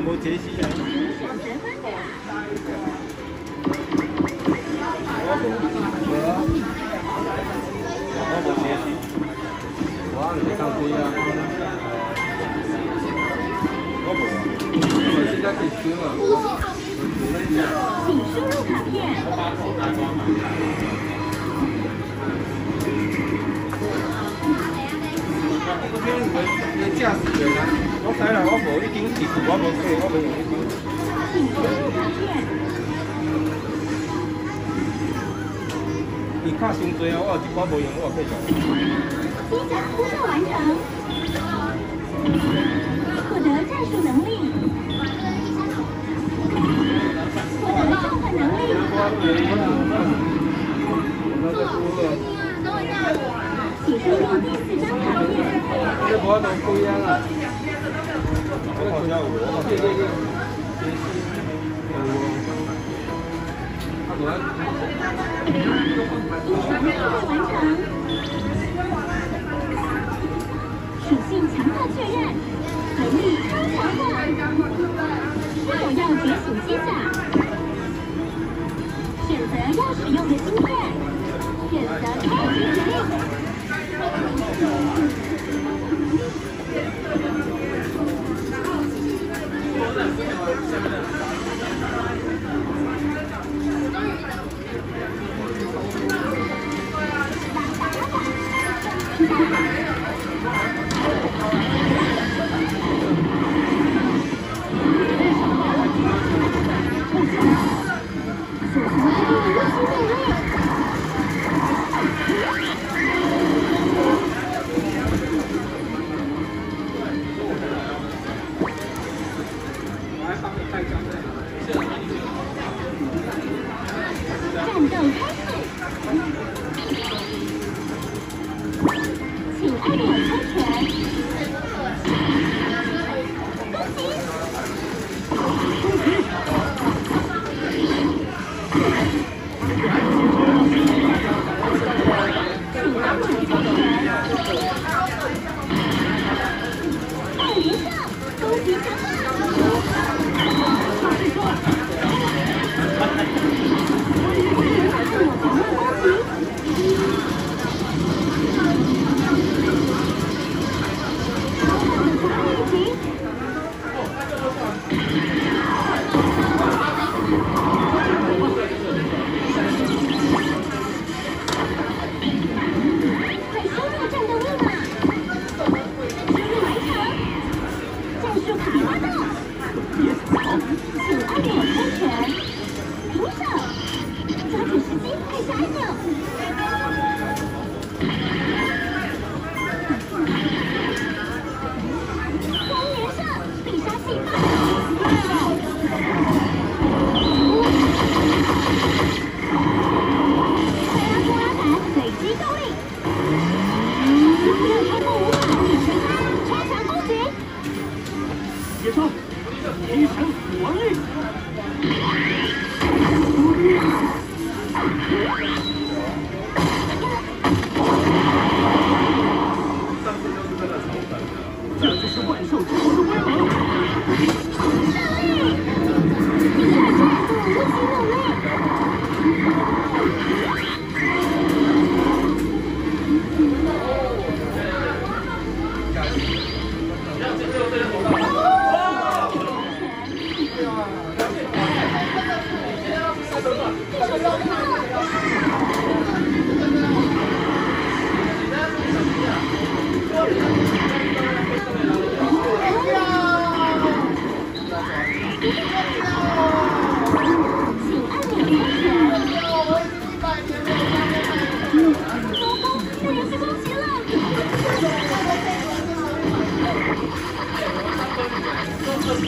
无解释啊。我无解释。我你上机啊？我无啊。我现在可以吃了。请输入卡片。这边你驾驶员啊，我知啦，我无已经其实我无过，我无用已经。请输入卡片。伊卡伤多啊，我有一寡无用，我退掉。机甲呼叫完成。获得战术能力。获得召唤能力。请输入第4张卡片。这我都不一样啊！我好像我对。英雄任务完成。属性强化确认，能力超强化。是否要觉醒机甲？选择要使用的芯片，选择超级指令。战斗开始，请按钮猜拳。恭喜！请按钮猜拳。2连胜，恭喜强化！接受，提升死亡力。这就是万兽之王的威猛！胜利！第2战无极能力。